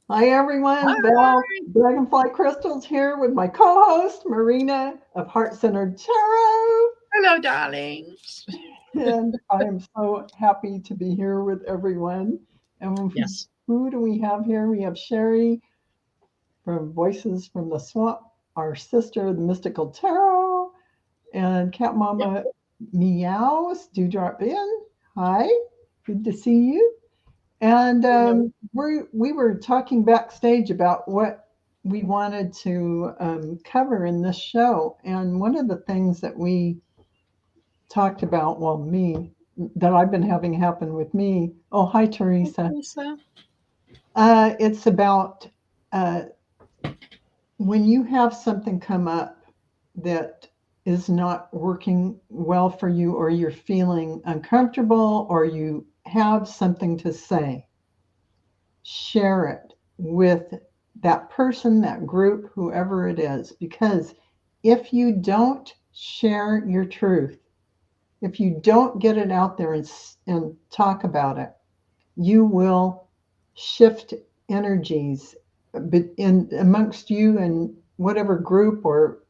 Hi, everyone. Hi. Val Dragonfly Crystals here with my co-host, Marina of Heart Centered Tarot. Hello, darlings. And I am so happy to be here with everyone. And Yes. who do we have here? We have Sherry from Voices from the Swamp, our sister, the Mystical Tarot, and Cat Yep. Mama Meows. Do drop in. Hi, good to see you. And Hello. we were talking backstage about what we wanted to cover in this show. And one of the things that we talked about, well, me, that I've been having happen with me. Oh, hi, Hi, Teresa. Teresa. It's about uh, when you have something come up that is not working well for you, or you're feeling uncomfortable, or you have something to say, share it with that person, that group, whoever it is. Because if you don't share your truth, if you don't get it out there and talk about it, you will shift energies in amongst you and whatever group or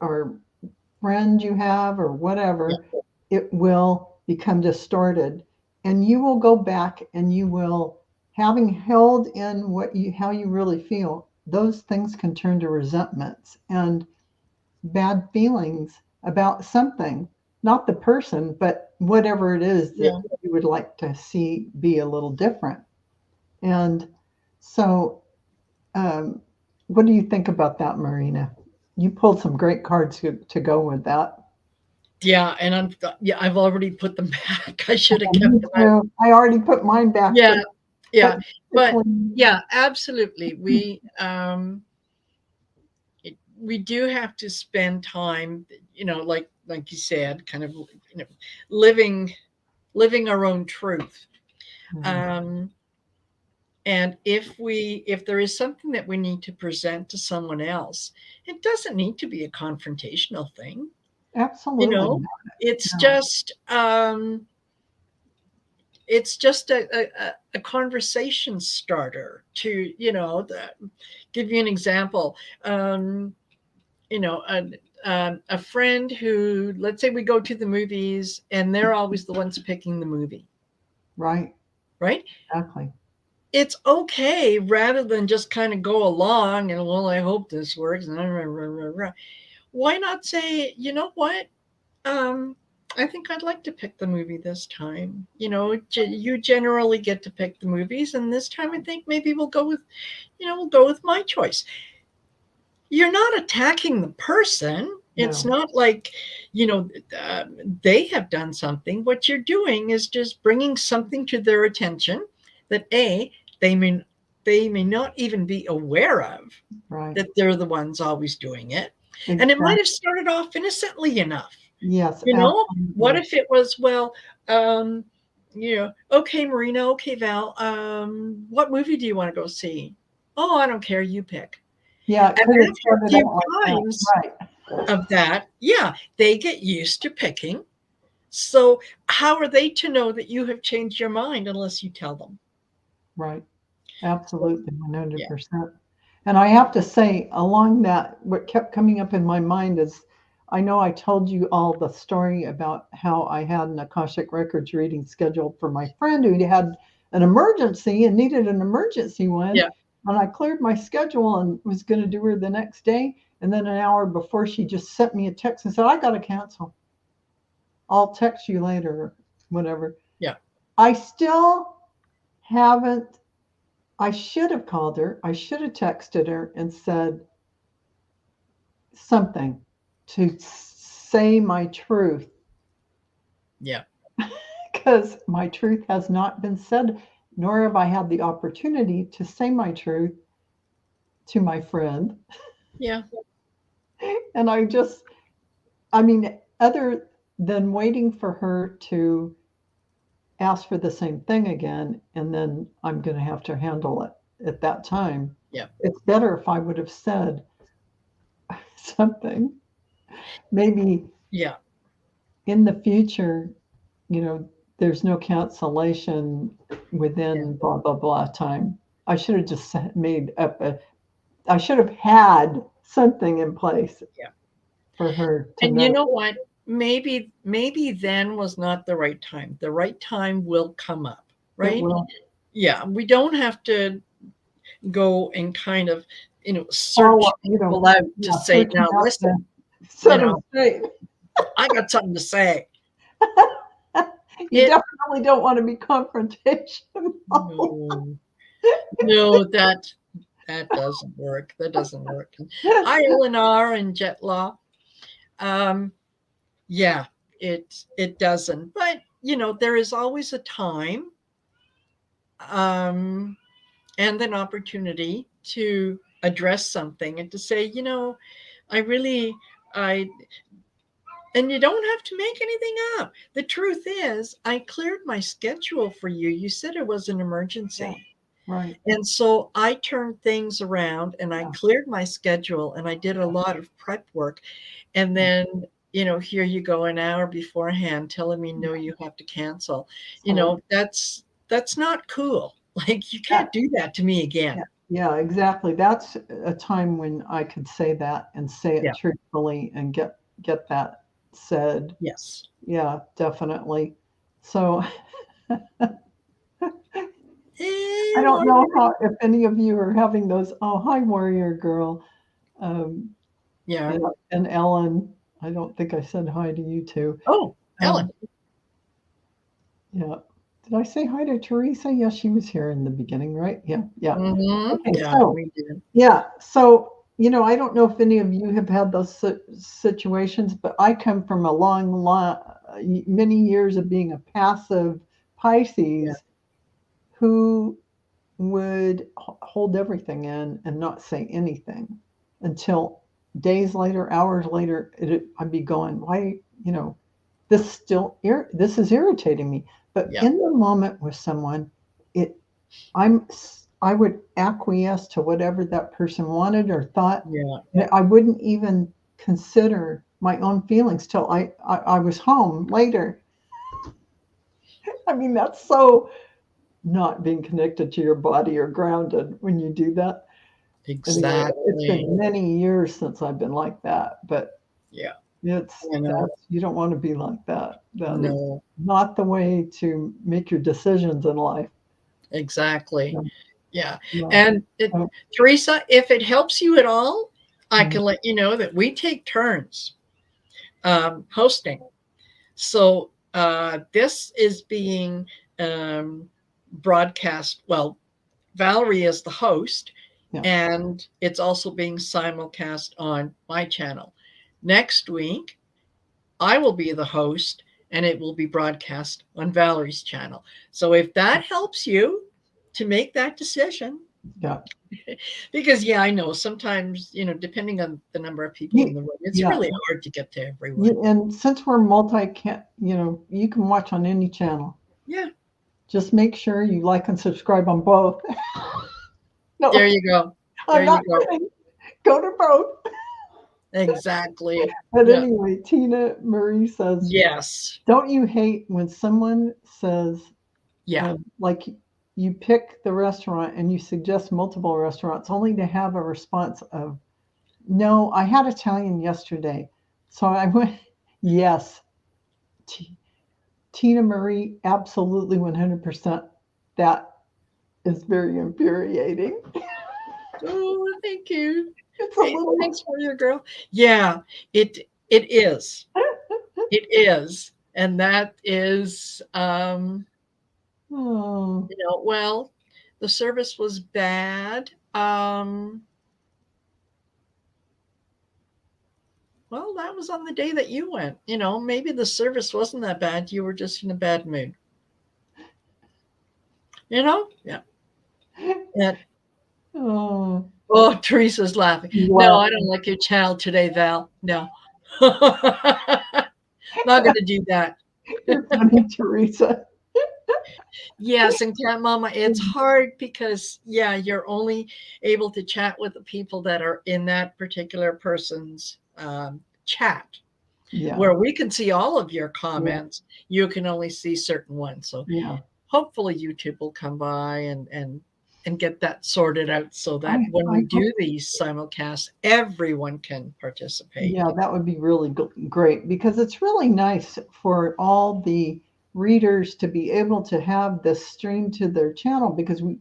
friend you have or Yeah. whatever. It will become distorted, and you will go back and you will, having held in what you how you really feel, those things can turn to resentments and bad feelings about something, not the person, but whatever it is that Yeah. you would like to see be a little different. And so, um, what do you think about that, Marina? You pulled some great cards to go with that. Yeah. And I've already put them back. I should have kept Me them out. too. I already put mine back, Yeah. but Yeah. But quickly. yeah, absolutely. We do have to spend time, like you said, kind of, living, living our own truth. Mhm. Um, And if there is something that we need to present to someone else, it doesn't need to be a confrontational thing. You Absolutely know, not. it's No. just um, it's just a conversation starter to, give you an example. Um, a friend who, let's say we go to the movies and they're always the ones picking the movie, Right. right? Exactly. It's okay rather than just kind of go along and, well, I hope this works. Why not say, you know what? Um, I think I'd like to pick the movie this time. You generally get to pick the movies, and this time I think maybe we'll go with my choice. You're not attacking the person. It's No. not like, you know, uh, they have done something. What you're doing is just bringing something to their attention that they may they may not even be aware of, Right. that they're the ones always doing it, and it might Exactly. have started off innocently enough. Yes, What absolutely. if it was, well, okay, Marina, okay, Val, what movie do you want to go see? Oh, I don't care, you pick. Yeah, it And could have after a started few out like that. times Right. of that, yeah, they get used to picking. So, how are they to know that you have changed your mind unless you tell them? Right. So, Absolutely. yeah, 100%. And I have to say, along that, what kept coming up in my mind is, I know I told you all the story about how I had an Akashic Records reading scheduled for my friend who had an emergency and needed an emergency one. yeah, And I cleared my schedule and was going to do her the next day. And then an hour before, she just sent me a text and said, I got to cancel. I'll text you later, whatever. yeah, I still haven't. I should have called her. I should have texted her and said something to say my truth, yeah, because my truth has not been said, nor have I had the opportunity to say my truth to my friend. yeah, And I mean, other than waiting for her to ask for the same thing again, and then I'm going to have to handle it at that time. yeah, It's better if I would have said something. Maybe yeah, in the future, you know, there's no cancellation yeah, within blah, blah, blah time. I should have just made up I should have had something in place Yeah. for her to And you know. know what? Maybe then was not the right time. The right time will come up, It right? will Yeah, we don't have to go and kind of, search follow, people out to yeah, say, searching now out the listen, you southern know, state. I got something to say. You It definitely don't want to be confrontational. no, no, that doesn't work. That doesn't work. Hi, Eleanor and Jetlaw. Um, yeah, it doesn't. But there is always a time um, and an opportunity to address something and to say, I really, I, and you don't have to make anything up. The truth is, I cleared my schedule for you. You said it was an Yeah, emergency. right. And so I turned things around and I Yeah, cleared my schedule and I did a lot of prep work. And yeah. then, here you go an hour beforehand telling me, no, you have to cancel. So That's not cool. Like, you that, can't do that to me again. yeah, yeah, exactly. That's a time when I could say that and say it Yeah. truthfully and get that said. Yes. Yeah, definitely. So I don't know Warrior. how if any of you are having those. Oh, hi, warrior girl, um, Yeah. and, and Ellen. I don't think I said hi to you too. Oh, Ellen. Um, yeah. Did I say hi to Teresa? Yes, she was here in the beginning, right? Yeah, yeah. Okay, Yeah, so we did. yeah, so I don't know if any of you have had those situations, but I come from a many years of being a passive Yeah. Pisces who would hold everything in and not say anything until days later, hours later, I'd be going, why, this is irritating me. But Yeah. in the moment with someone, it I'm I would acquiesce to whatever that person wanted or thought. Yeah. I wouldn't even consider my own feelings till I was home later. I mean, that's so not being connected to your body or grounded when you do that. Anyway, it's Exactly. been many years since I've been like that, but Yeah. I know. that's you don't want to be like that. That is No, not the way to make your decisions in life. exactly. Yeah, Yeah. yeah. And Oh, Teresa, if it helps you at all, I mm, can let you know that we take turns hosting. So this is being um, broadcast. Well, Valerie is the host, yeah, and it's also being simulcast on my channel. Next week, I will be the host, and it will be broadcast on Valerie's channel. So if that helps you to make that decision, yeah. because yeah, I know sometimes, depending on the number of people in You, the room, it's yeah. really hard to get to everyone. And since we're you can watch on any channel. Yeah, Just make sure you like and subscribe on both. there No, you go. I'm There you not go. kidding. Go to both. Exactly. But Yeah. anyway, Tina Marie says, Yes. don't you hate when someone says, Yeah. like, you pick the restaurant and you suggest multiple restaurants only to have a response of, no, I had Italian yesterday. So I went, yes, T- Tina Marie, absolutely 100%. That is very infuriating. Oh, thank you. It's a Hey, little, thanks for your girl. Yeah, it is. It is. And that is oh, well, the service was bad. Well, that was on the day that you went. Maybe the service wasn't that bad. You were just in a bad mood. Yeah. And oh, oh, Teresa's laughing. No, wow. I don't like your channel today, Val. No. Not gonna do that. You're funny, Teresa. Yes, and Cat Mama, it's hard because yeah, you're only able to chat with the people that are in that particular person's chat. Yeah, Where we can see all of your yeah, comments, you can only see certain ones. So yeah. hopefully YouTube will come by and and get that sorted out so that when we do these simulcasts, everyone can participate. Yeah, that would be really great, because it's really nice for all the readers to be able to have this stream to their channel, because we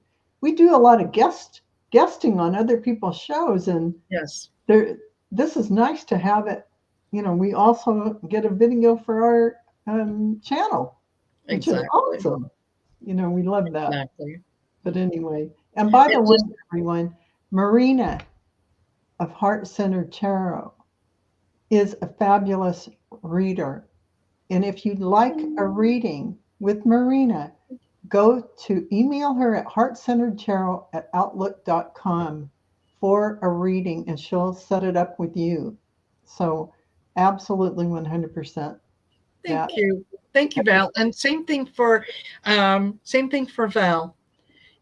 do a lot of guesting on other people's shows, and Yes, this is nice to have it. We also get a video for our channel, which is exactly. awesome. We love that. Exactly. But anyway, and by the It way, just, everyone, Marina of Heart Centered Tarot is a fabulous reader. And if you'd like a reading with Marina, go to email her at heartcenteredtarot@outlook.com for a reading, and she'll set it up with you. So absolutely 100% thank that. you. Thank you, Val. And same thing for Val.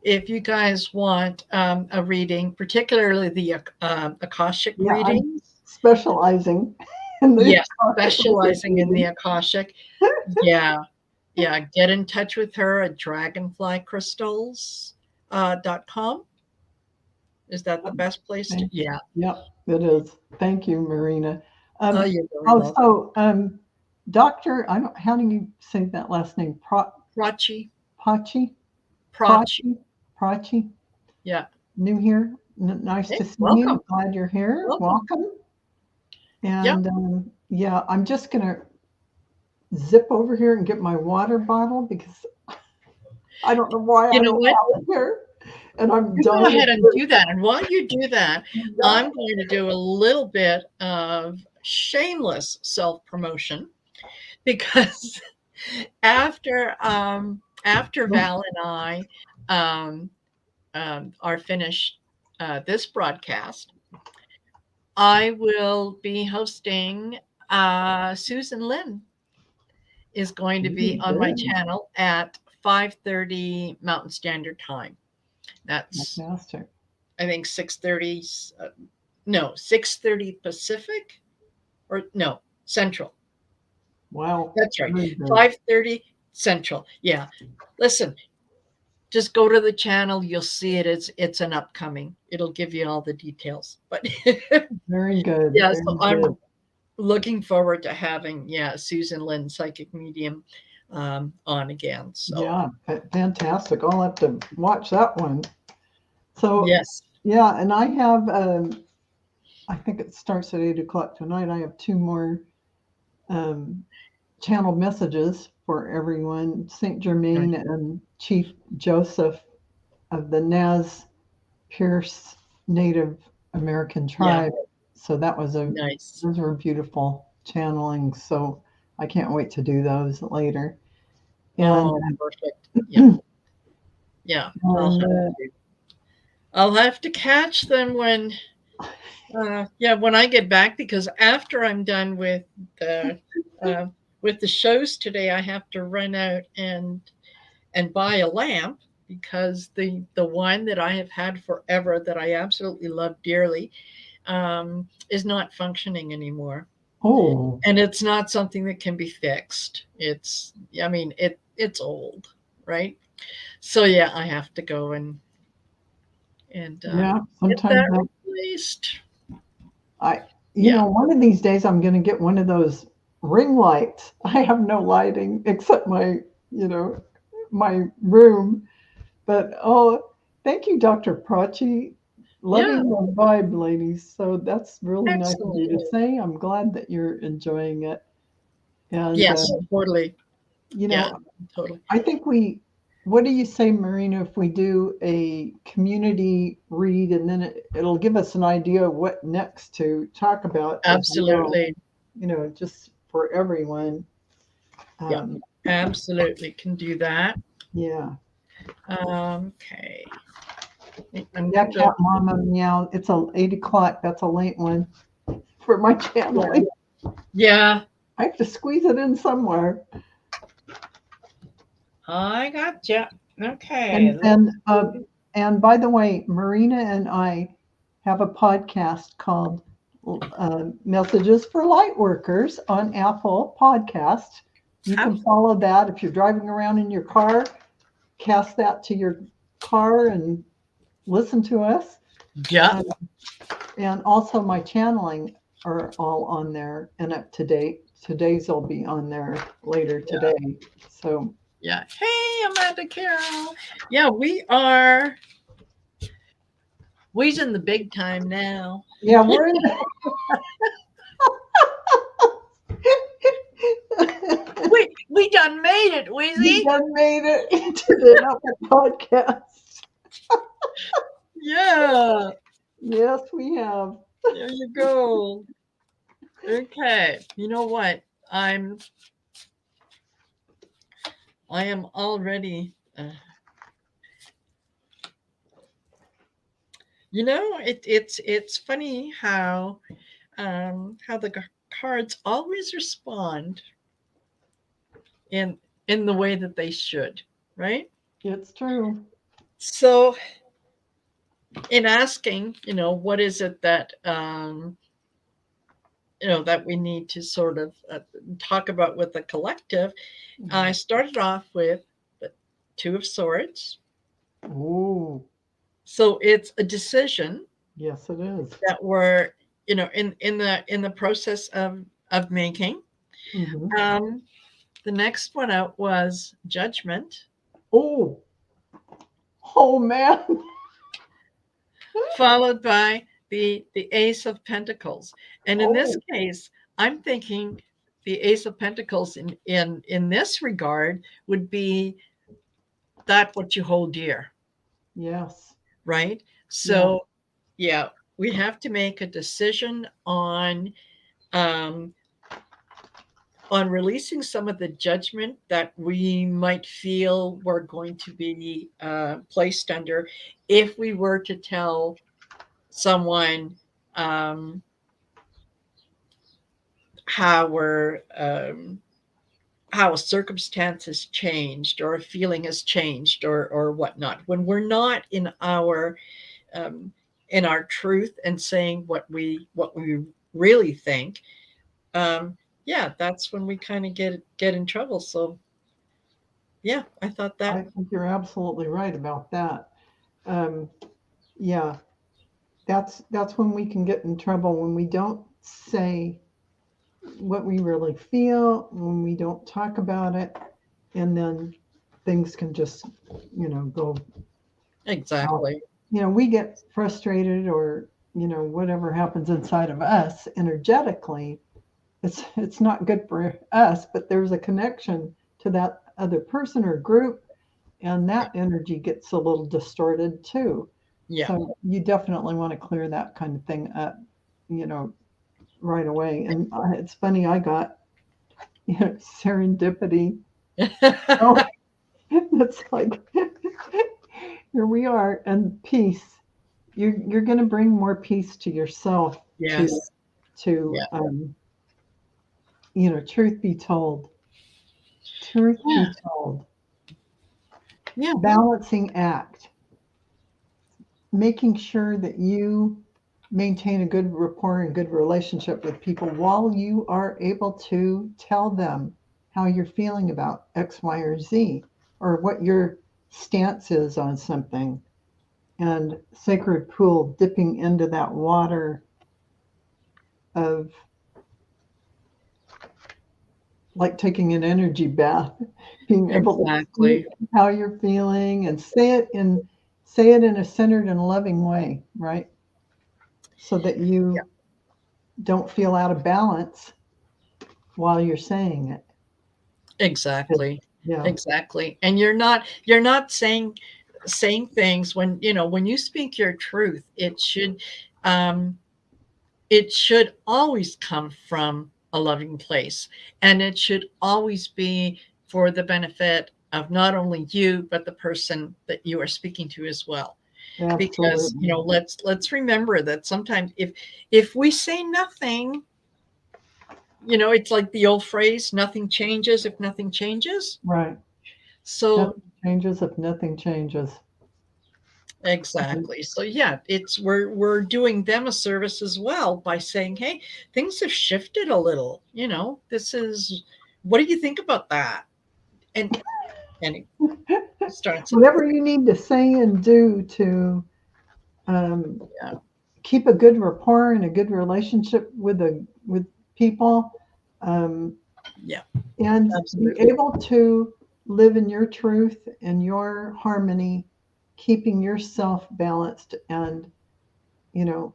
If you guys want a reading, particularly the Akashic Yeah, I'm readings, specializing in the yes, specializing in the reading. Akashic, yeah, yeah, get in touch with her at dragonflycrystals.com. Is that the best place to? Yeah. Yep, it is. Thank you, Marina. Oh, Um, you're very oh, welcome. so Doctor, I don't. How do you say that last name? Prachi. Pachi, Prachi. Prachi, Prachi. Yeah. New here. Nice Hey, to see welcome. you. Glad you're here. Welcome. Welcome. Yep. And yeah, I'm just gonna zip over here and get my water bottle, because I don't know why You I know don't what? have it here, and I'm You go dying ahead and to do that. And while you do that, yeah. I'm going to do a little bit of shameless self promotion because after Val and I um, are finished this broadcast, I will be hosting Susan Lynn is going to be on my Good. channel at 5:30 Mountain Standard Time. That's Fantastic. I think 6:30 no, 6:30 Pacific or no, Central. Wow. That's right. Very good. 5:30 Central. Yeah. Listen, just go to the channel, you'll see it. It's an upcoming. It'll give you all the details. But Very good. yeah, so Very I'm good. looking forward to having Susan Lynn, psychic medium, on again. So Yeah, fantastic. I'll have to watch that one. So, yes. yeah, and I have, I think it starts at 8 o'clock tonight. I have two more um, channel messages for everyone. St. Germain and Chief Joseph of the Nez Pierce Native American Yeah, tribe. So nice. those were beautiful channelings. So I can't wait to do those later. And, Oh, perfect. Yeah. Yeah. and I'll have to catch them when I get back, because after I'm done the uh, with the shows today, I have to run out and buy a lamp, because the one that I have had forever that I absolutely love dearly is not functioning anymore, oh, and it's not something that can be fixed. I mean, it's old, right? So yeah, I have to go and yeah, get sometimes that replaced. I, Yeah. one of these days I'm going to get one of those ring lights. I have no lighting except my room. But oh, thank you, Dr. Prachi. Yeah, Loving the vibe, ladies. So that's really nice of you to excellent. say. I'm glad that you're enjoying it. And Yes, totally. you Yeah, know, totally. I think what do you say, Marina, if we do a community read, and then it'll give us an idea of what next to talk about as well, Absolutely. just for everyone. Yeah, Um, absolutely can do that. yeah. Okay. I'm Yeah, just, cat mama meow. It's 8 o'clock. That's a late one for my yeah. channeling. Yeah, I have to squeeze it in somewhere. I gotcha. Okay. And and by the way, Marina and I have a podcast called Messages for Lightworkers on Apple Podcast. You Oh, can follow that if you're driving around in your car. Cast that to your car, and listen to us. Yeah. Um, and also my channeling are all on there and up to date. Today's will be on there later Yeah. today. So Yeah. Hey, Amanda Carroll. Yeah, we's in the big time now. yeah, we're in We done made it, we Wheezy. done made it into the Upper podcast. Yeah. Yes, we have. There you go. Okay. You know what? I'm I am already it's funny how the cards always respond in in the way that they should, right? It's true. So in asking, what is it that that we need to sort of talk about with the collective, I started off with the Two of Swords. Oh, So it's a decision yes, it is. that we're in the process of making. Mm-hmm. um the next one out was Judgment, Oh, oh man. followed by the Ace of Pentacles. And in this Oh, case, I'm thinking the Ace of Pentacles in this regard would be that what you hold dear, yes. right? Yeah. So yeah, we have to make a decision um, on releasing some of the judgment that we might feel we're going to be placed under if we were to tell someone um, how how a circumstance has changed or a feeling has changed or whatnot, when we're not um, in our truth and saying what we really think. um, yeah, that's when we kind of get in trouble. So yeah, I thought that. I think you're absolutely right about that. Um, yeah, that's when we can get in trouble when we don't say what we really feel, when we don't talk about it, and then things can just, go out. Exactly. We get frustrated or, whatever happens inside of us energetically, it's not good for us, but there's a connection to that other person or group, and Yeah. that energy gets a little distorted too. Yeah. So you definitely want to clear that kind of thing up, you know, right away. And it's funny, I got serendipity. Oh, it's like here we are, and peace. You're going to bring more peace to yourself. To Yes. to Yeah. truth be told, truth be Yeah. told, Yeah. balancing act, making sure that you maintain a good rapport and good relationship with people while you are able to tell them how you're feeling about X, Y, or Z, or what your stance is on something. And sacred pool, dipping into that water of like taking an energy bath, being able to see Exactly. how you're feeling and say it in a centered and loving way, right? So that Yeah. you don't feel out of balance while you're saying it. Exactly. Yeah, Exactly. And you're not saying things when you speak your truth. Um it should always come from a loving place, and it should always be for the benefit of not only you but the person that you are speaking to as well. Because absolutely. let's remember that sometimes if we say nothing, it's like the old phrase, nothing changes if nothing changes. Right. So Nothing changes if nothing changes. exactly. So yeah, it's we're doing them a service as well by saying, hey, things have shifted a little. This is, what do you think about that? And it starts. Whatever you need to say and do to Um, Yeah. keep a good rapport and a good relationship with people, um, Yeah. and be Absolutely. able to live in your truth and your harmony, keeping yourself balanced and you know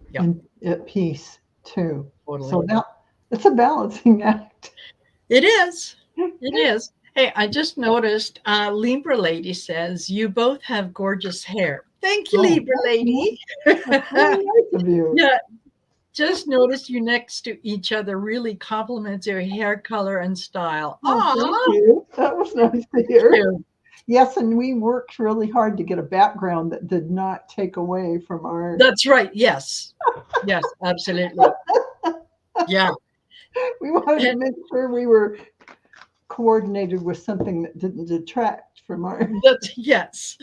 Yeah. in at peace too. So Totally. that it's a balancing act. It is. It is. Hey, I just noticed Libra lady says you both have gorgeous hair. Thank you, Oh, Libra lady. that's really nice of you. Yeah, just noticed you next to each other really compliments your hair color and style. Oh, Aw, thank you. That was nice to hear. you. Yes, and we worked really hard to get a background that did not take away from our. That's right. Yes. Yes, absolutely. Yeah. We wanted to And make sure we were coordinated with something that didn't detract from our. that's yes.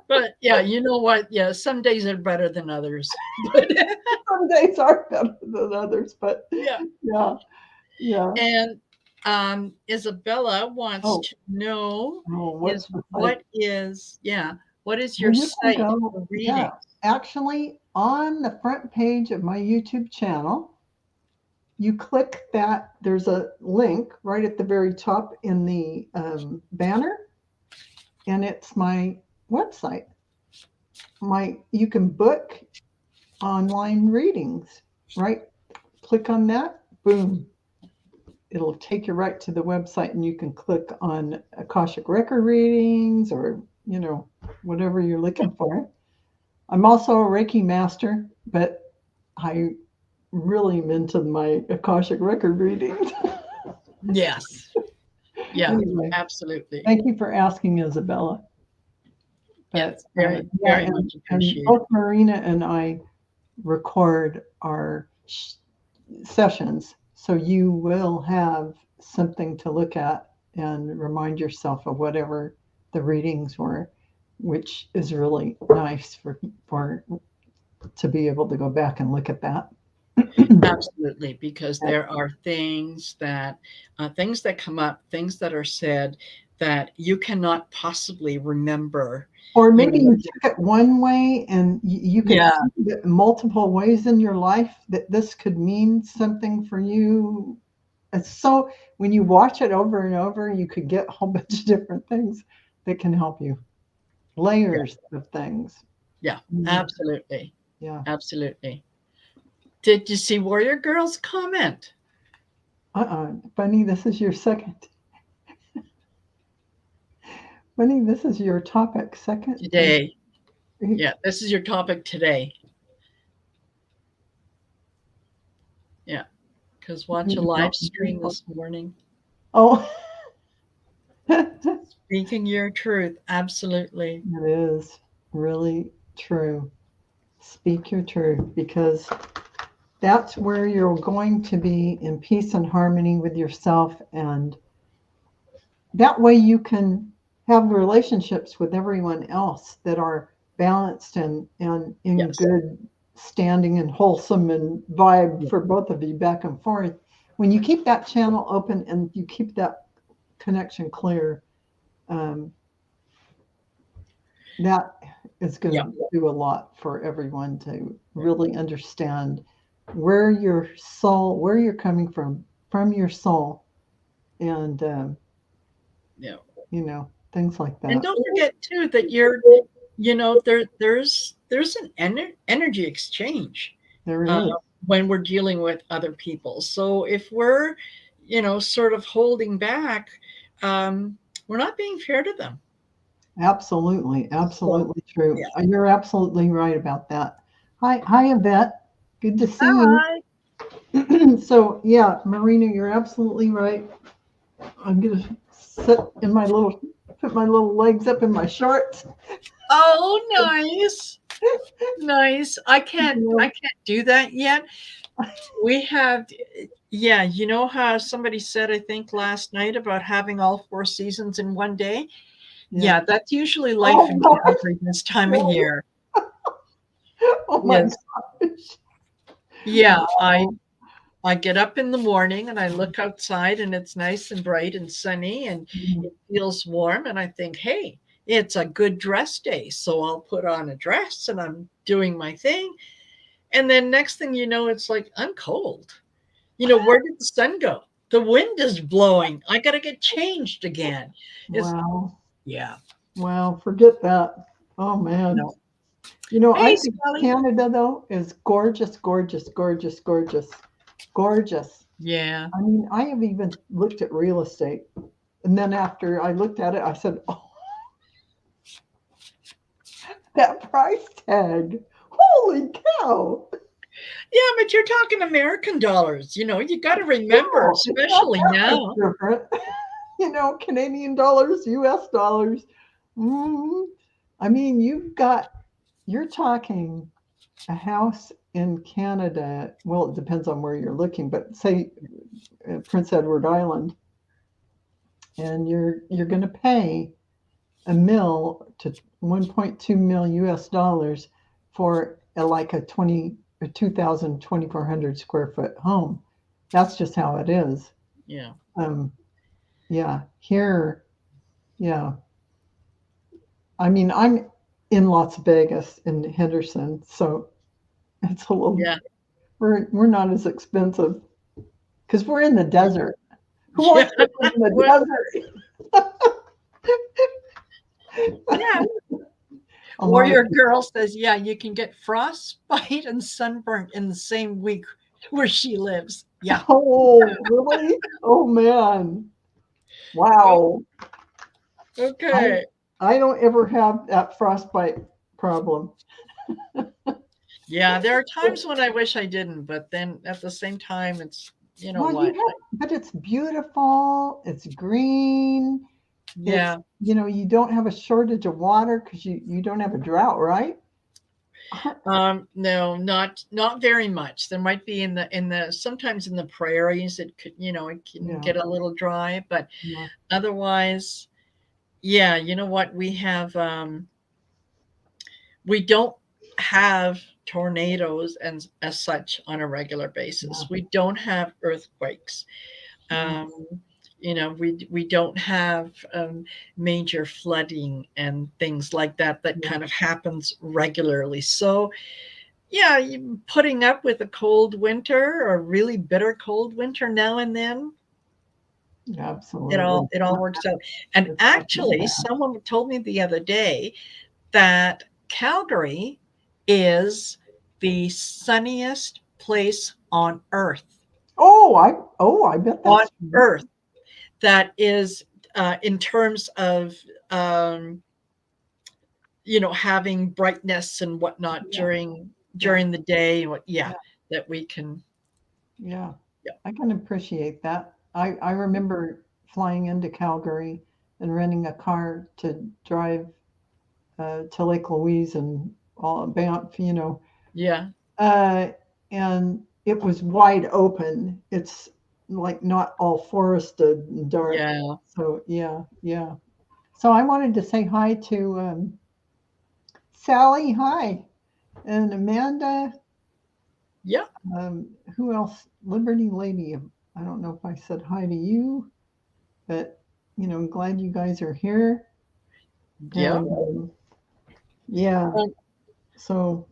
But yeah, you know what? Yeah, some days are better than others. But Some days are better than others, but yeah. yeah, yeah. And Isabella wants Oh, to know oh, is what's the site? what is your Well, you can site go, for yeah, readings? actually, on the front page of my YouTube channel, you click that. There's a link right at the very top in the banner, and it's my website. You can book online readings, right? Click on that, boom, it'll take you right to the website, and you can click on Akashic record readings or whatever you're looking for. I'm also a Reiki master, but I really am into my Akashic record readings. Yes. Yeah, Anyway, absolutely. thank you for asking, Isabella. But Yes, very, yeah, very and much and appreciated. both Marina and I record our sessions, so you will have something to look at and remind yourself of whatever the readings were, which is really nice for to be able to go back and look at that. Absolutely, because there are things that come up, things that are said that you cannot possibly remember. Or You maybe know, you took it one way and you could yeah, see it multiple ways in your life that this could mean something for you. It's so when you watch it over and over, you could get a whole bunch of different things that can help you. yeah, Layers of things. yeah, Mm, absolutely, yeah. absolutely. Did you see Warrior Girl's comment Bunny, this is your second. Bunny, this is your topic second. today? Yeah, this is your topic today. Yeah, because watch a live stream this morning. Oh, Speaking your truth, absolutely. it is really true. Speak your truth because that's where you're going to be in peace and harmony with yourself. And that way you can have relationships with everyone else that are balanced and in Yes. good standing and wholesome and vibe Yeah. for both of you back and forth. When you keep that channel open and you keep that connection clear, um, that is going Yeah. to do a lot for everyone to really understand where you're coming from your soul, and Yeah. things like And that. don't forget too that there's an energy exchange There uh, is. when we're dealing with other people. So if we're, sort of holding back, um, we're not being fair to them. Absolutely, So absolutely true. yeah. You're absolutely right about that. Hi, Yvette. Good to see Hi. you. So, yeah, Marina, you're absolutely right. I'm gonna sit in put my little legs up in my shorts. Oh, nice. Nice. I can't do that yet. We have yeah, you know how somebody said I think last night about having all four seasons in one day? Yeah. Yeah, that's usually life Oh in gosh. Calgary this time of Oh, year. oh my Yes. gosh. Yeah, I Wow. I get up in the morning and I look outside and it's nice and bright and sunny and Mm, it feels warm and I think, "Hey, it's a good dress day. So I'll put on a dress and I'm doing my thing. And then next thing you know, it's like, I'm cold. Where did the sun go? The wind is blowing. I got to get changed again. It's, Wow. yeah, Wow. Forget that. Oh, man. no. I Hey, think Scully. Canada, though, is gorgeous, gorgeous, gorgeous, gorgeous, gorgeous. Yeah. I mean, I have even looked at real estate. And then after I looked at it, I said, oh, that price tag. Holy cow. Yeah, but you're talking American dollars. You got to remember, No, it's not especially that much now. different. Canadian dollars, US dollars. Mm, I mean, you're talking a house in Canada. Well, it depends on where you're looking, but say Prince Edward Island, and you're going to pay a mil to 1.2 mil US dollars for like a 2,000 2,400 square foot home. That's just how it is. Yeah. Um, yeah, here, yeah. I mean, I'm in Las Vegas in Henderson, so it's a little. Yeah. We're not as expensive because we're in the desert. Who Yeah. wants to live in Well, the yeah. desert? A lot of Warrior Girl says, yeah, you can get frostbite and sunburnt in the same week where she lives. Yeah. Oh, really? Oh man. Wow. I Okay. I don't ever have that frostbite problem. Yeah, there are times when I wish I didn't, but then at the same time, it's, you know Well, you what? have, but it's beautiful. It's green. It's, Yeah. you don't have a shortage of water because you don't have a drought, right? No, not very much. There might be in the sometimes in the prairies it could, it can Yeah, get a little dry, but yeah, otherwise, yeah, you know what? We don't have tornadoes and as such on a regular yeah, basis. We don't have earthquakes. yeah, Um, we don't have major flooding and things like that yeah. kind of happens regularly. So yeah, putting up with a cold winter or a really bitter cold winter now and then, it Absolutely. all it all works out. And It's not that actually, bad. someone told me the other day that Calgary is the sunniest place on earth. I bet On that's true. earth, that is in terms of um, having brightness and whatnot Yeah, yeah, during the day. Yeah, yeah, that we can. yeah. Yeah, I can appreciate that. I remember flying into Calgary and renting a car to drive to Lake Louise and all about. yeah, Uh, and it was wide open. It's like not all forested and dark. yeah, So yeah, yeah. So I wanted to say hi to Sally. Hi, and Amanda. yeah, Who else? Liberty Lady. I don't know if I said hi to you, but I'm glad you guys are here. yeah. And yeah, Well, so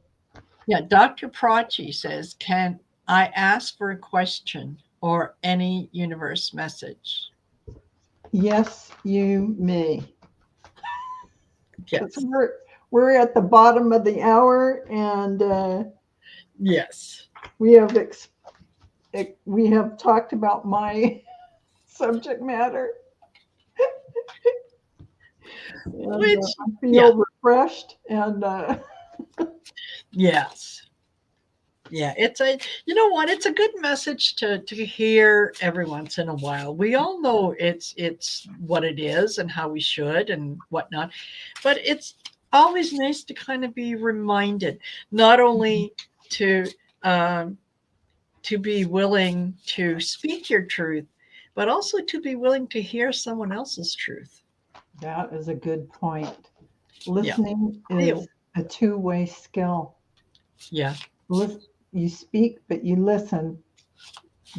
yeah, Dr. Prachi says, can I ask for a question or any universe message? yes, you may, because Yes. we're at the bottom of the hour, and Yes. we have we have talked about my subject matter, and Which, I yeah, feel refreshed. And yes. Yeah, you know what? It's a good message to hear every once in a while. We all know it's what it is and how we should and whatnot, but it's always nice to kind of be reminded, not only to um, to be willing to speak your truth, but also to be willing to hear someone else's truth. that is a good point. Yeah. Listening is Ew. a two-way skill. Yeah. Listen, you speak, but you listen.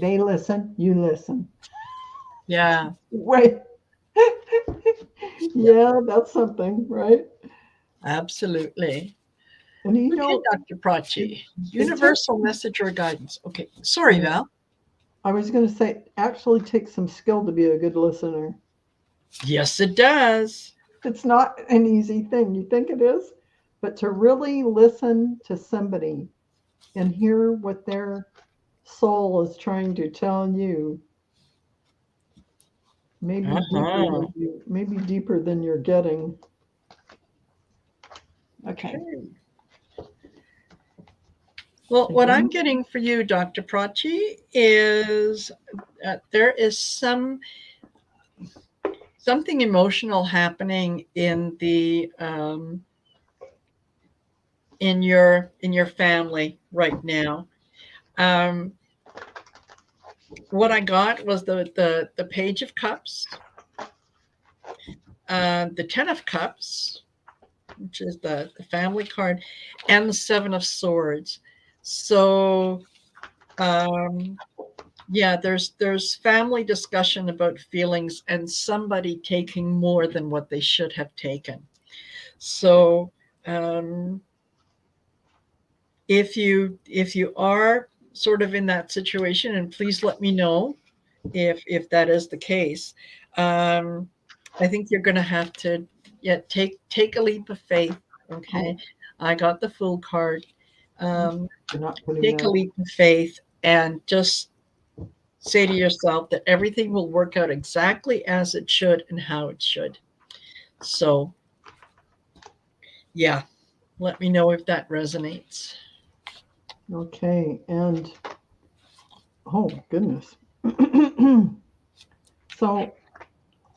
They listen, you listen. Yeah. Wait. Yep. Yeah, that's something, right? Absolutely. And Okay, Dr. it, Prachi. it takes, Universal message or guidance. Okay. Sorry, yeah, Val. I was going to say, it actually takes some skill to be a good listener. Yes, it does. It's not an easy thing. You think it is, but to really listen to somebody and hear what their soul is trying to tell you, Uh-huh. maybe deeper than you're getting. Okay. Okay. Well, what I'm Again, getting for you, Dr. Prachi, is there is something emotional happening in your family right now. Um, what I got was the Page of Cups, the Ten of Cups, which is the family card, and the Seven of Swords. So um, yeah, there's family discussion about feelings and somebody taking more than what they should have taken. So um, if you are sort of in that situation, and please let me know if that is the case. um, I think you're going to have to, yeah, take a leap of faith. Okay, oh, I got the Fool card. um, you're not putting Take a that. leap of faith and just say to yourself that everything will work out exactly as it should and how it should. So yeah, let me know if that resonates. Okay. And oh, goodness. So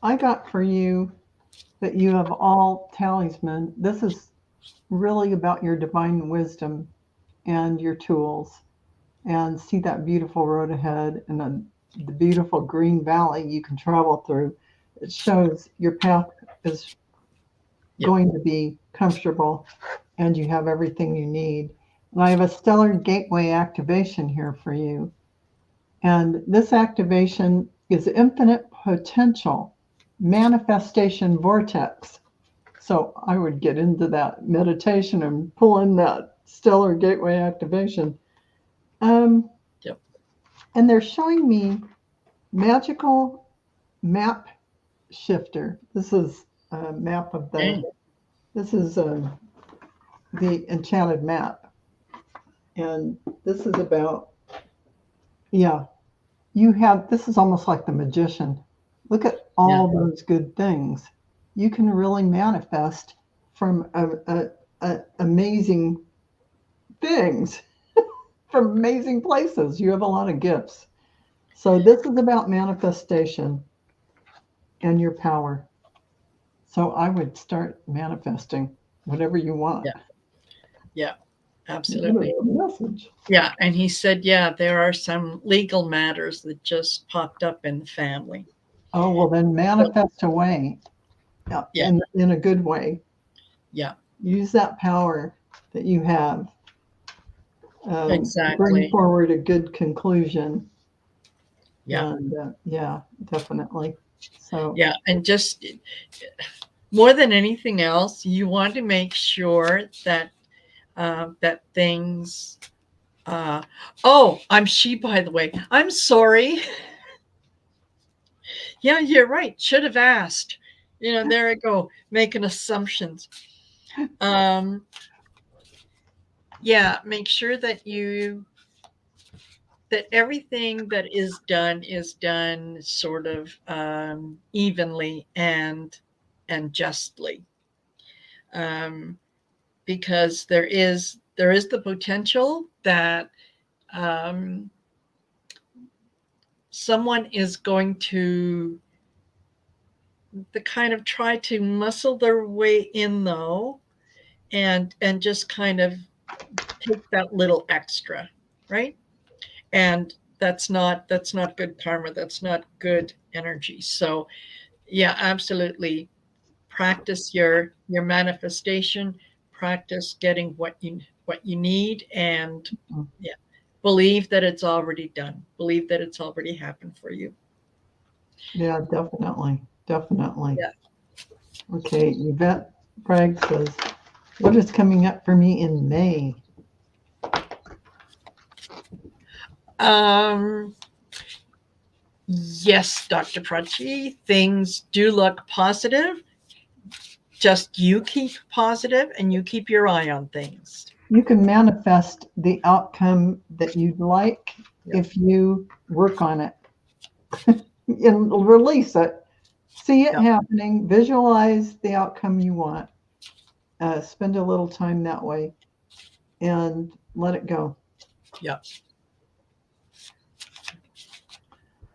I got for you that you have all talisman. This is really about your divine wisdom and your tools, and see that beautiful road ahead and then the beautiful green valley you can travel through. It shows your path is Yep. going to be comfortable and you have everything you need. And I have a stellar gateway activation here for you. And this activation is infinite potential manifestation vortex. So I would get into that meditation and pull in that stellar gateway activation. Um, Yep. and they're showing me magical map shifter. This is a map of Okay. this is the enchanted map. And this is about, yeah, you have, this is almost like the magician. Look at Yeah. all those good things. You can really manifest from amazing things, from amazing places. You have a lot of gifts. So this is about manifestation and your power. So I would start manifesting whatever you want. Yeah. Yeah. What Absolutely. a message. Yeah, and he said, yeah, there are some legal matters that just popped up in the family. Oh, well, then So, manifest away, yeah, in a good way. yeah, Use that power that you have to bring exactly. forward a good conclusion. Yeah, And yeah, definitely. So, yeah, and just more than anything else, you want to make sure that that things. Uh, oh, I'm she, by the way. I'm sorry. Yeah, you're right. Should have asked. There I go, making assumptions. Um, yeah, make sure that everything that is done sort of evenly and justly, um, because there is the potential that um, someone is going to the kind of try to muscle their way in, though, and just kind of take that little extra, right? And that's not good karma, that's not good energy. So yeah, absolutely, practice your manifestation, practice getting what you need, and yeah, believe that it's already done, believe that it's already happened for you. yeah, definitely. Definitely. Yeah. Okay, Yvette Bragg says, what is coming up for me in May? Um, yes, Dr. Prutchy, things do look positive. Just you keep positive and you keep your eye on things. You can manifest the outcome that you'd like Yeah. if you work on it and release it. See it Yeah. happening, visualize the outcome you want, spend a little time that way, and let it go. Yeah.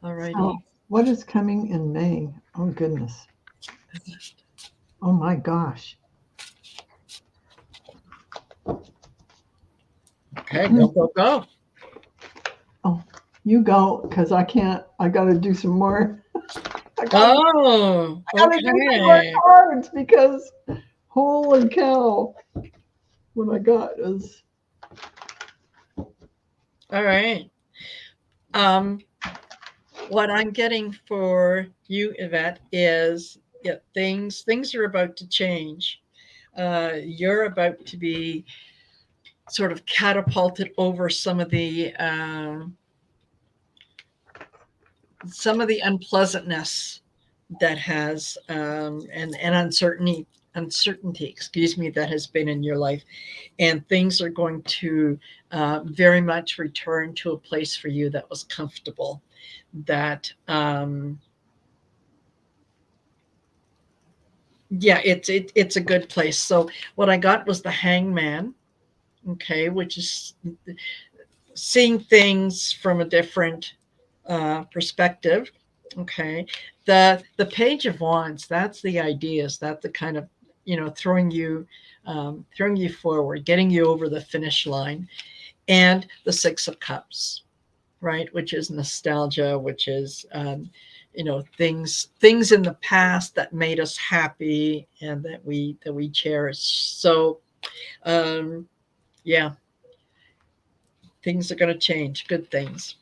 So, Alrighty. what is coming in May? Oh, goodness. Oh, my gosh. Okay, go, go, go. Oh, you go because I can't. I got to do some more. I got to Oh, do some more okay. cards because holy cow, what I got is All right. Um, what I'm getting for you, Yvette, is yeah, things are about to change. You're about to be sort of catapulted over some of the unpleasantness that has and uncertainty, excuse me, that has been in your life, and things are going to very much return to a place for you that was comfortable, that yeah, it's a good place. So what I got was the hangman, okay, which is seeing things from a different perspective. Okay, the page of wands. That's the ideas. That's the kind of throwing you forward, getting you over the finish line, and the six of cups, right, which is nostalgia, which is things in the past that made us happy and that we cherish. So um, yeah, things are going to change. Good things.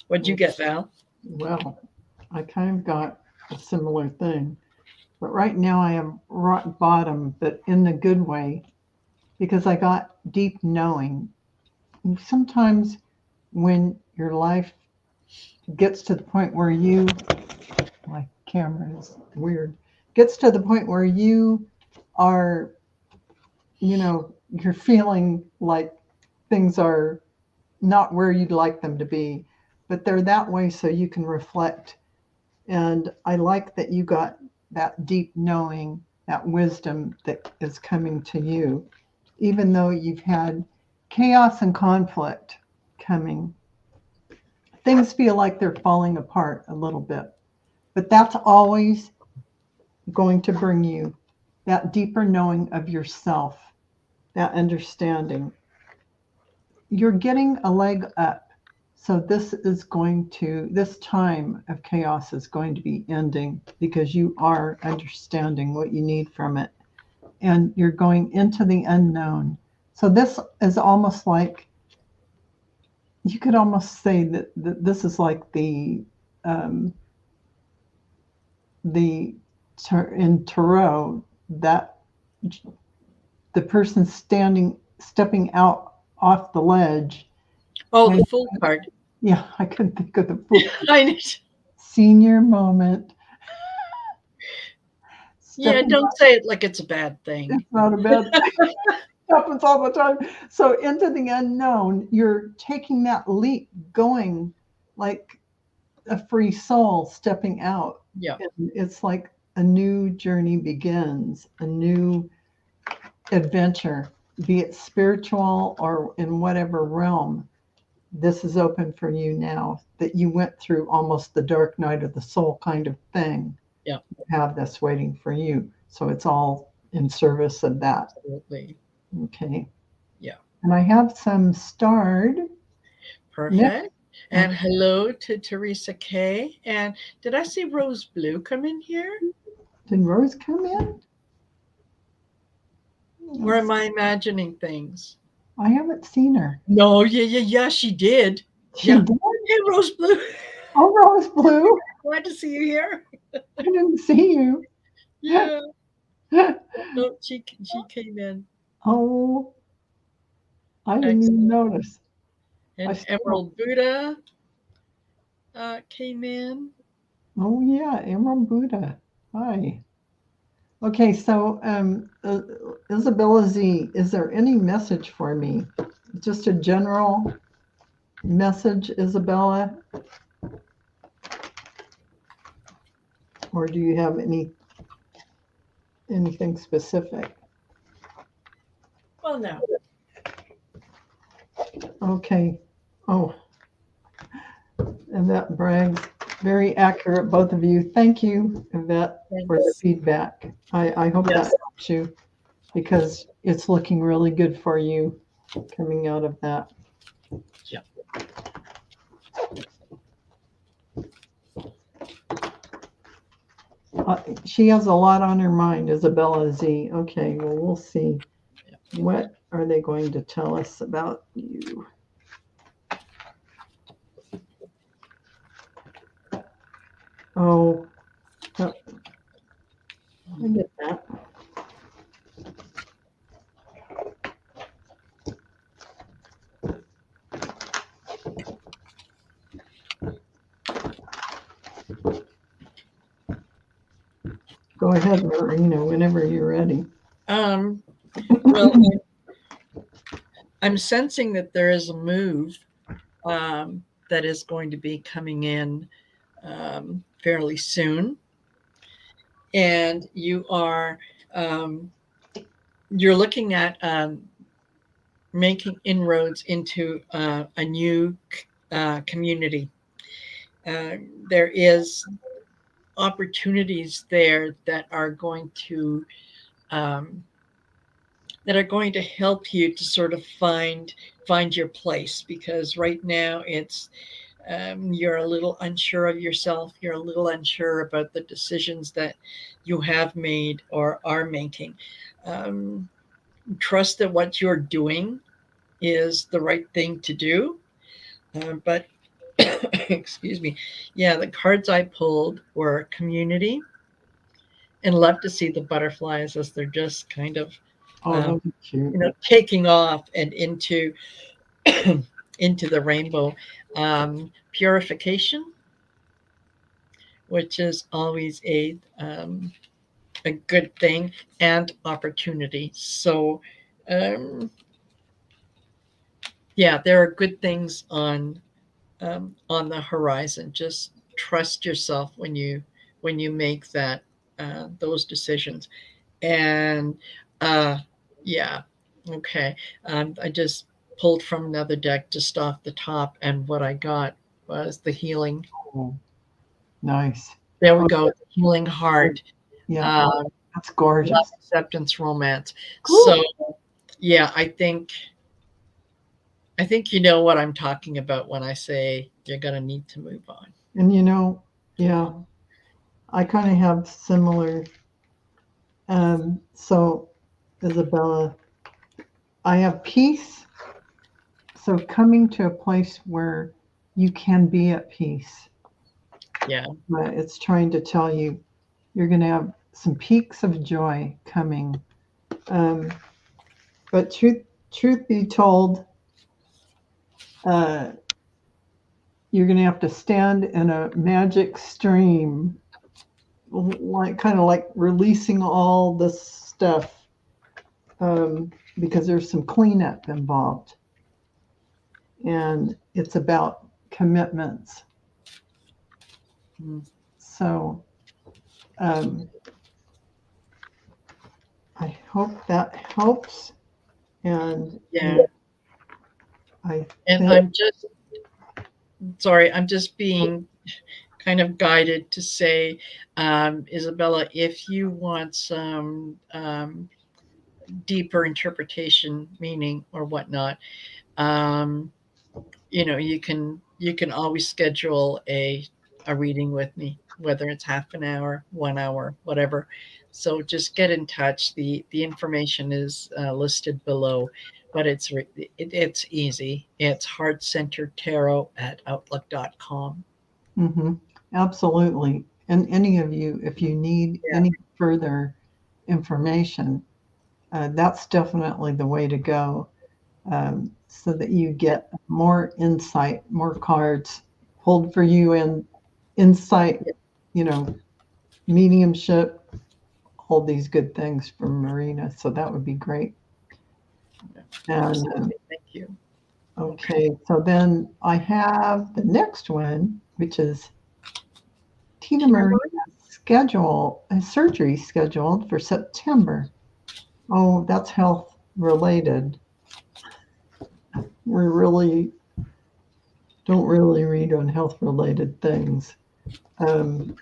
What'd you get, Val? well, I kind of got a similar thing, but right now I am rock bottom, but in the good way because I got deep knowing. Sometimes when your life gets to the point where my camera is weird, gets to the point where you are, you're feeling like things are not where you'd like them to be, but they're that way so you can reflect. And I like that you got that deep knowing, that wisdom that is coming to you, even though you've had chaos and conflict coming. Things feel like they're falling apart a little bit, but that's always going to bring you that deeper knowing of yourself, that understanding. You're getting a leg up. So this time of chaos is going to be ending because you are understanding what you need from it and you're going into the unknown. So this is almost like you could almost say that this is like um, the in tarot that the person stepping out off the ledge. Oh, the And full card. yeah, I couldn't think of the full I need. senior moment. Yeah, Stepping don't out, say it like it's a bad thing. it's not a bad thing. Happens all the time. So into the unknown, you're taking that leap, going like a free soul, stepping out. Yeah, And it's like a new journey begins, a new adventure, be it spiritual or in whatever realm. This is open for you now that you went through almost the dark night of the soul kind of thing. yeah, You have this waiting for you. So it's all in service of that. absolutely. Okay. Yeah, And I have some starred. Nick, perfect. And hello to Teresa K. And did I see Rose Blue come in here? did Rose come in? Or Let's, am I imagining things? I haven't seen her. No, yeah, she did. She Yeah. did? Hey, Rose Blue. Oh, Rose Blue. Glad to see you here. I didn't see you. Yeah. No, she came in. Oh, I didn't even Excellent. notice. I And still. Emerald Buddha came in. Oh yeah, Emerald Buddha. Hi. Okay, so Isabella Z, is there any message for me? Just a general message, Isabella, or do you have anything specific? Well, no. Okay. Oh, Yvette Braggs, very accurate, both of you. Thank you, Yvette, for the Thanks. feedback. I hope that Yes. helps you because it's looking really good for you coming out of that. Yeah. She has a lot on her mind, Isabella Z. Okay, well, we'll see. Yeah. What are they going to tell us about you? Oh, I get that. Go ahead, Marina, whenever you're ready. Um, well, I'm sensing that there is a move that is going to be coming in fairly soon, and um, you're looking at making inroads into a new community. Uh, there is opportunities there um, that are going to help you to sort of find your place, because right now you're a little unsure of yourself. You're a little unsure about the decisions that you have made or are making. Um, Trust that what you're doing is the right thing to do. But excuse me, yeah, the cards I pulled were community, and love to see the butterflies as they're just kind of Oh, um, that'd be cute. taking off and into into the rainbow. Purification, which is always a good thing, and opportunity. So, um, yeah, there are good things on the horizon. Just trust yourself when you make those decisions. And uh, yeah, okay. I just pulled from another deck just off the top, and what I got was the healing. Oh, nice. There we Oh, go, the healing heart. yeah. Oh, Um, that's Love, gorgeous. acceptance, romance. So Whew. yeah, I think you know what I'm talking about when I say you're gonna need to move on. And yeah, I kind of have similar. So, Isabella, I have peace. So, coming to a place where you can be at peace. Yeah. It's trying to tell you you're going to have some peaks of joy coming. Um, but truth be told, uh, you're going to have to stand in a magic stream, like kind of like releasing all this stuff, because there's some cleanup involved, and it's about commitments. Mm. So um, I hope that helps, and Yeah. I And think. I'm just sorry, I'm just being kind of guided to say, Isabella, if you want some deeper interpretation, meaning, or whatnot, um, you can always schedule a reading with me, whether it's half an hour, 1 hour, whatever. So just get in touch. The information is listed below, but it's easy. It's heart centered tarot at outlook.com. Mhm. Absolutely. And any of you, if you need Yeah. any further information, that's definitely the way to go, so that you get more insight, more cards pulled for you, and insight, Yeah. you know, mediumship, all these good things from Marina. So that would be great. And Absolutely. Thank you. Okay. okay, so then I have the next one, which is Tina Tina Marina's Marie? schedule, a surgery scheduled for September. Oh, that's health related. We really don't really read on health related things, um,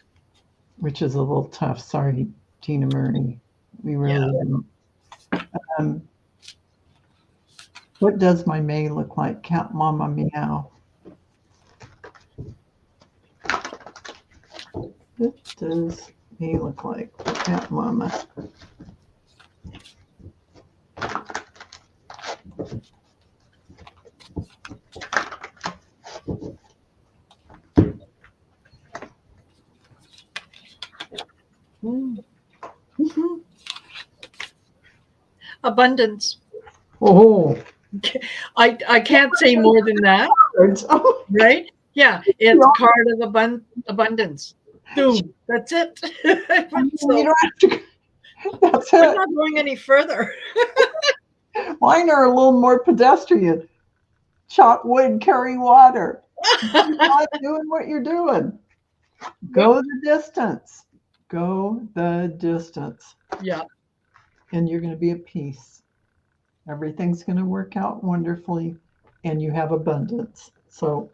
which is a little tough. Sorry, Tina Marie. We Yeah. really don't. Um, what does my May look like? Cat Mama Meow. What does May look like? Cat Mama. Mm. Mhm. Abundance. Oh, I can't say more than that, cards. Oh, right? Yeah, it's a card of abundance. Boom. That's it. you So don't have to. That's I'm it. not going any further. Mine are a little more pedestrian. Chop wood, carry water. Keep on doing what you're doing. Yep. Go the distance. Go the distance. Yeah. And you're going to be at peace. Everything's going to work out wonderfully, and you have abundance. So,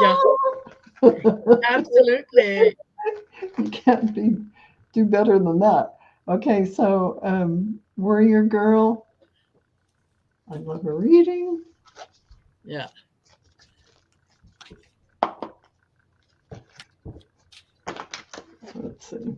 Yeah. Absolutely. you can't do better than that. Okay, so Warrior Girl, I love a reading. Yeah. Let's see.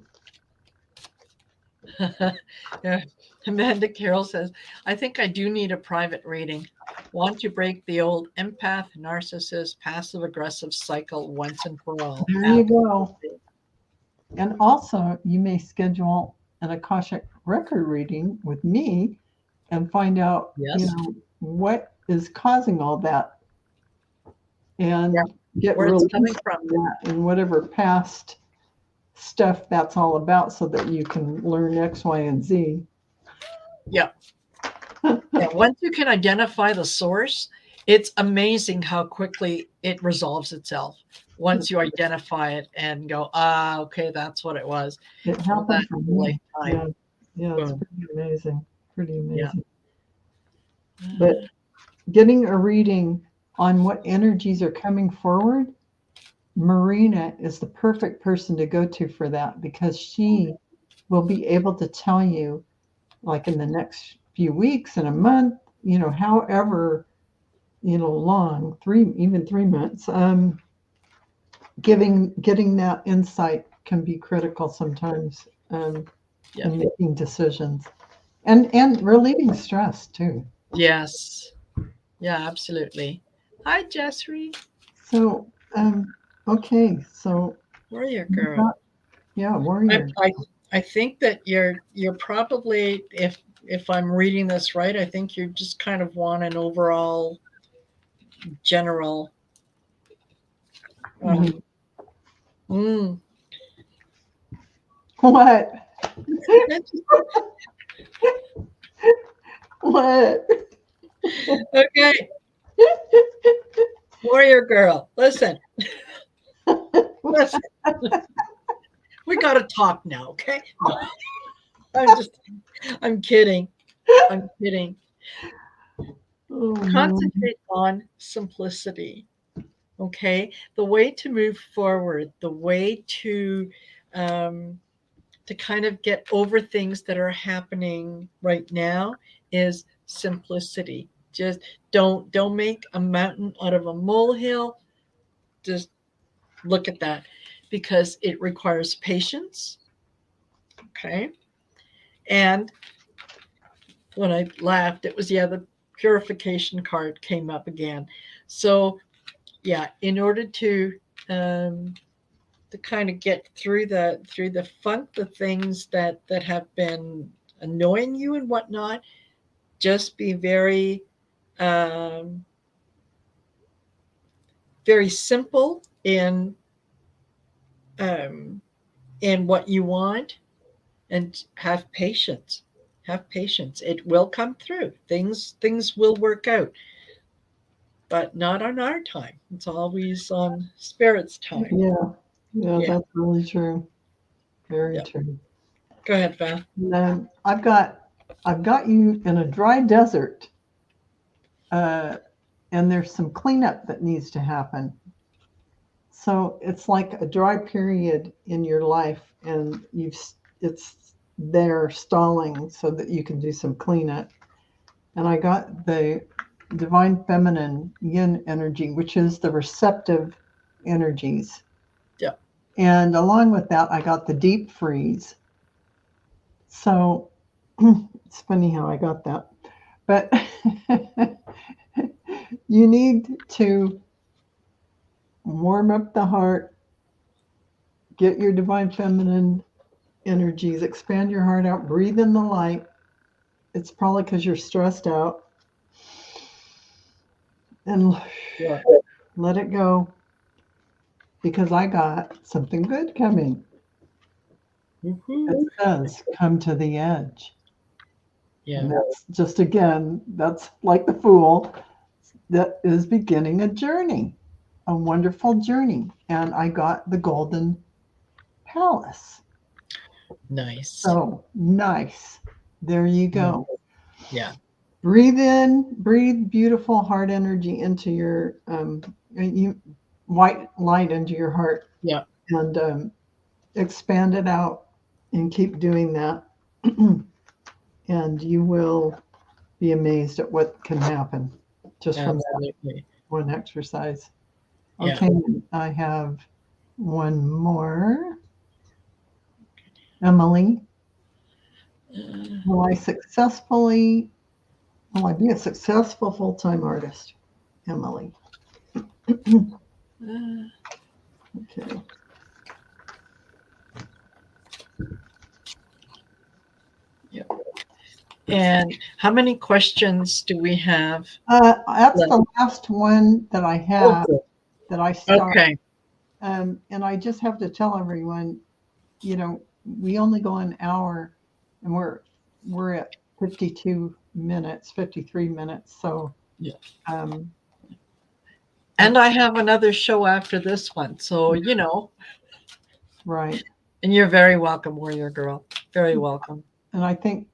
Yeah. Amanda Carroll says, I think I do need a private reading. Want to break the old empath, narcissist, passive aggressive cycle once and for all. There you go. Absolutely. And also, you may schedule an Akashic record reading with me and find out, Yes. what is causing all that, Yeah. and get Where it's coming released from. from that and whatever past stuff that's all about, so that you can learn X, Y, and Z. Yeah. Yeah. Once you can identify the source, it's amazing how quickly it resolves itself. Once you identify it and go, okay, that's what it was. It Well, happened that's for the me. right time. Yeah, yeah, it's Boom. pretty amazing. Pretty Yeah. amazing. But getting a reading on what energies are coming forward, Marina is the perfect person to go to for that, because she will be able to tell you, like in the next few weeks, in a month, however, long, even 3 months, getting that insight can be critical sometimes, Yeah. in making decisions, and relieving stress too. Yes. Yeah, absolutely. Hi, Jessry. So, okay, so Warrior you girl. got, yeah, I, warrior. I I think that you're probably, if I'm reading this right, I think you just kind of want an overall general. Mhm. Um, mm. What? What? Okay, warrior girl. Listen, listen. We got to talk now, okay? No, I'm kidding. I'm kidding. Oh no. Concentrate on simplicity. Okay, the way to move forward, the way um, to kind of get over things that are happening right now is simplicity. Just don't make a mountain out of a molehill. Just look at that, because it requires patience. Okay, and when I laughed, it was, yeah, the purification card came up again. So yeah, in order to um, to kind of get through the funk, the things that have been annoying you and whatnot. Just be um, very simple um, in what you want, and have patience. Have patience. It will come through. Things will work out, but not on our time. It's always on Spirit's time. Yeah, yeah, Yeah. that's really true. Very Yep. true. Go ahead, Val. And then I've got you in a dry desert, uh, and there's some cleanup that needs to happen. So it's like a dry period in your life, and it's there stalling so that you can do some cleanup. And I got the divine feminine yin energy, which is the receptive energies. Yeah. And along with that, I got the deep freeze. So it's funny how I got that. But you need to warm up the heart, get your divine feminine energies, expand your heart out, breathe in the light. It's probably because you're stressed out, and Yeah. let it go, because I got something good coming. It Woohoo. says, come to the edge. Yeah. And that's just, again, that's like the Fool that is beginning a journey, a wonderful journey. And I got the Golden Palace. Nice. So nice. There you Yeah. go. Yeah. Breathe in, breathe beautiful heart energy into your you, white light into your heart, Yeah. and expand it out, and keep doing that. And you will be amazed at what can happen just from that Absolutely. one exercise. Yeah. Okay, I have one more. Emily, Uh, will I successfully, will I be a successful full-time artist? Emily. uh, Okay. yeah. And how many questions do we have That's left? the last one that I Oh, have good. that I start. Okay. And I just have to tell everyone, we only go an hour, and we're at 52 minutes, 53 minutes. So, Yeah. um, And I have another show after this one. So, right. and you're very welcome, Warrior Girl. Very welcome. And I think,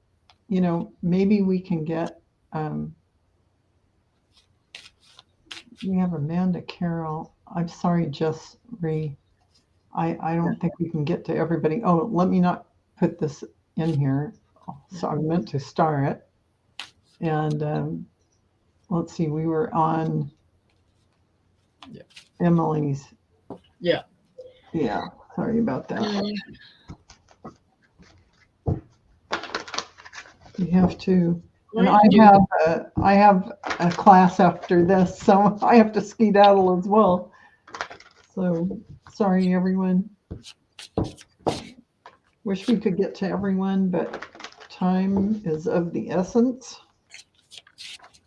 maybe we can get, we have Amanda Carroll. I'm sorry, Jess Ree. I Yeah. don't think we can get to everybody. Oh, let me not put this in here. So I meant to star it. And let's see, we were on Yeah. Emily's. Yeah. Yeah, sorry about that. Mm, We have to, and I do. I have a class after this, so I have to skedaddle as well. So sorry, everyone. Wish we could get to everyone, but time is of the essence.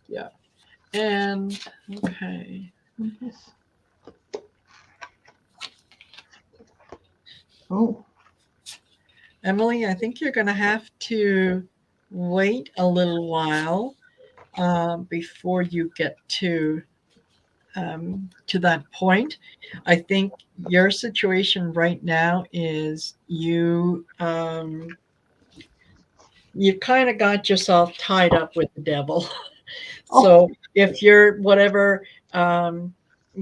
Yeah. And okay. Yes. Oh, Emily, I think you're going to have to wait a little while before you get to that point. I think your situation right now is you kind of got yourself tied up with the devil. oh, So if you're whatever um,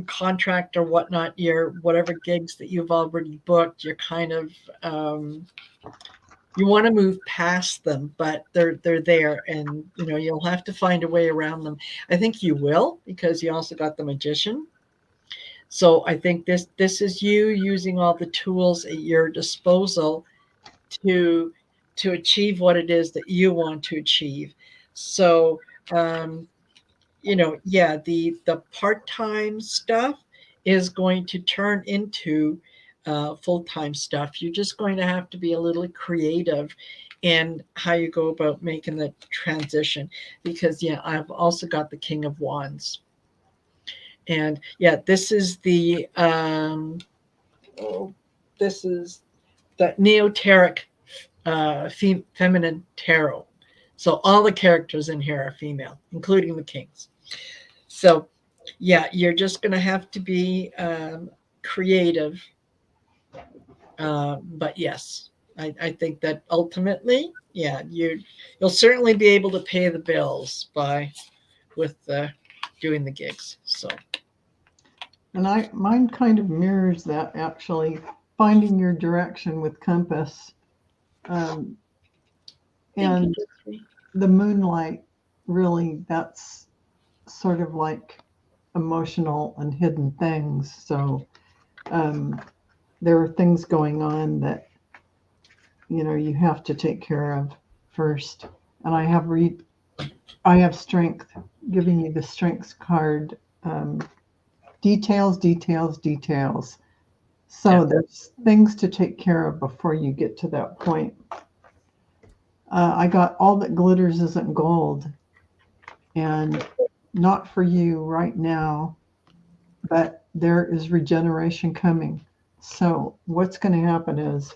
contract or whatnot, your whatever gigs that you've already booked, you're kind of you want to move past them, but they're there, and you'll have to find a way around them. I think you will, because you also got the magician. So I think this is you using all the tools at your disposal to to achieve what it is that you want to achieve. So um, yeah, the part-time stuff is going to turn into full-time stuff. You're just going to have to be a little creative in how you go about making the transition. Because yeah, I've also got the King of Wands, and yeah, this is the oh, this is the Neoteric feminine tarot. So all the characters in here are female, including the kings. So yeah, you're just going to have to be creative. But yes, I think that ultimately, yeah, you'll certainly be able to pay the bills by with doing the gigs. So And mine kind of mirrors that, actually, finding your direction with compass. Um, thank you, and Jeffrey. the moonlight, really, that's sort of like emotional and hidden things. So um, there are things going on that you have to take care of first. And I have strength, giving you the strengths card. Um, details, details, details. Yeah, So there's things to take care of before you get to that point. I got all that glitters isn't gold, and not for you right now, but there is regeneration coming. So what's going to happen is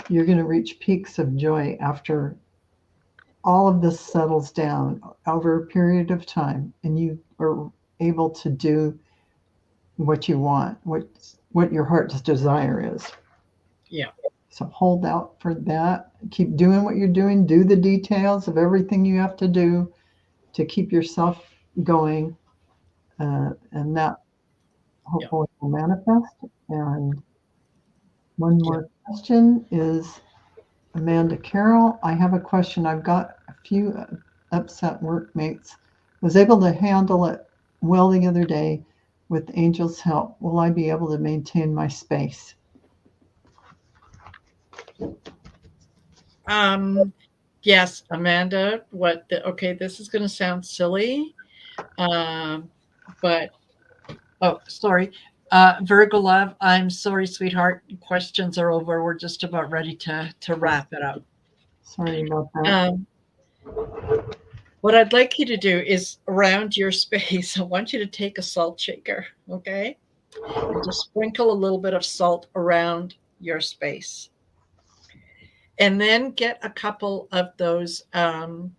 you're going to reach peaks of joy after all of this settles down over a period of time, and you are able to do what you want, what your heart's desire is. yeah, So hold out for that. Keep doing what you're doing. Do the details of everything you have to do to keep yourself going, and that yeah, hopefully will manifest. And one yeah. more question is Amanda Carroll. I have a question. I've got a few upset workmates. Was able to handle it well the other day with Angel's help. Will I be able to maintain my space? Um, yes, Amanda. Okay, this is going to sound silly, um, but oh, sorry. Virgo love, I'm sorry, sweetheart. Questions are over. We're just about ready to wrap it up. Sorry about that. Um, what I'd like you to do is around your space, I want you to take a salt shaker, okay? And just sprinkle a little bit of salt around your space. And then get a couple of those the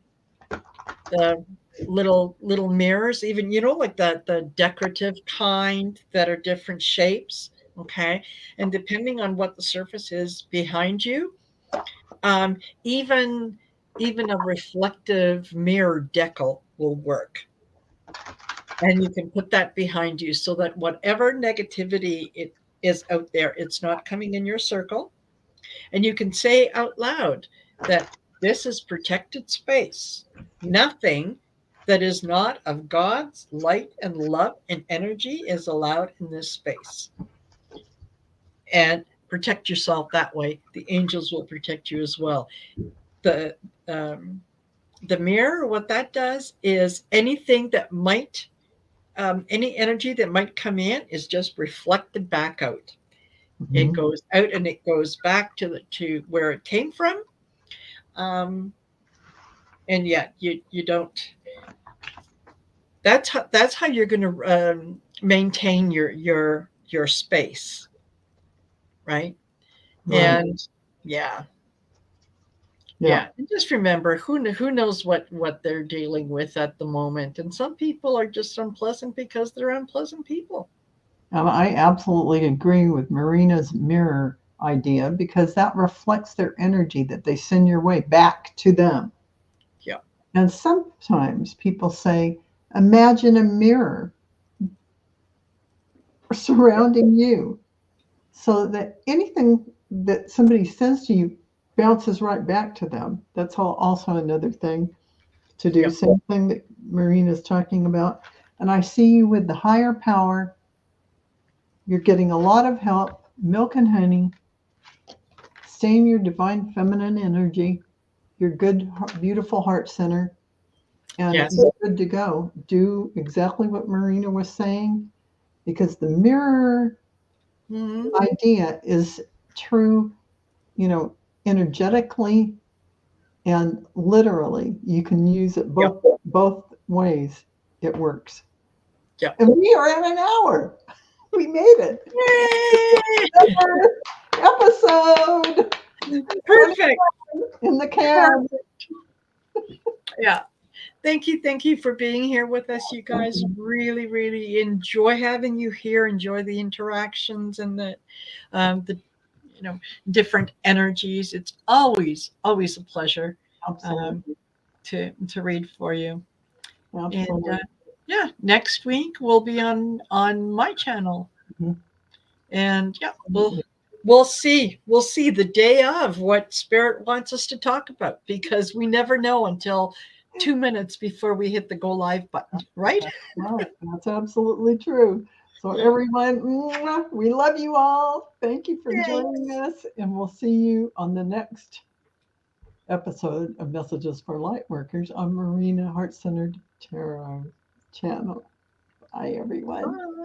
little mirrors, even like the decorative kind that are different shapes, okay? And depending on what the surface is behind you, um, even even a reflective mirror decal will work. And you can put that behind you so that whatever negativity it is out there, it's not coming in your circle. And you can say out loud that this is protected space. Nothing that is not of God's light and love and energy is allowed in this space. And protect yourself that way. The angels will protect you as well. The um, the mirror, what that does is anything that might, any energy that might come in is just reflected back out. It Mhm. goes out and it goes back to where it came from. Um, and yet you don't. That's how you're going to maintain your space, right? Right. And yeah, Yeah. yeah. And just remember, who knows what they're dealing with at the moment. And some people are just unpleasant because they're unpleasant people. I absolutely agree with Marina's mirror idea, because that reflects their energy that they send your way back to them. Yeah, And sometimes people say, imagine a mirror yeah, surrounding you, so that anything that somebody says to you bounces right back to them. That's also another thing to do. yeah. Same thing that Marina's talking about. And I see you with the higher power. You're getting a lot of help, milk and honey. Stay in your divine feminine energy, your good, beautiful heart center, and Yes, you're good to go. Do exactly what Marina was saying, because the mirror Hmm. idea is true, you know, energetically and literally. You can use it Yep. both ways. It works. Yep. And we are at an hour. We made it. Yay! Another episode Perfect. in the can. Perfect. Yeah. Thank you for being here with us, you guys. Really, really enjoy having you here. Enjoy the interactions and the you know different energies. It's always a pleasure um, Absolutely. to read for you. And Absolutely. yeah, next week we'll be on my channel, Mhm. and yeah, Absolutely. we'll see the day of what spirit wants us to talk about, because we never know until 2 minutes before we hit the go live button, right? That's right. That's absolutely true. So, Yeah. everyone, we love you all. Thank you for joining Thanks. us, and we'll see you on the next episode of Messages for Lightworkers on Marina Heart Centered Tarot channel. Bye, everyone. Bye.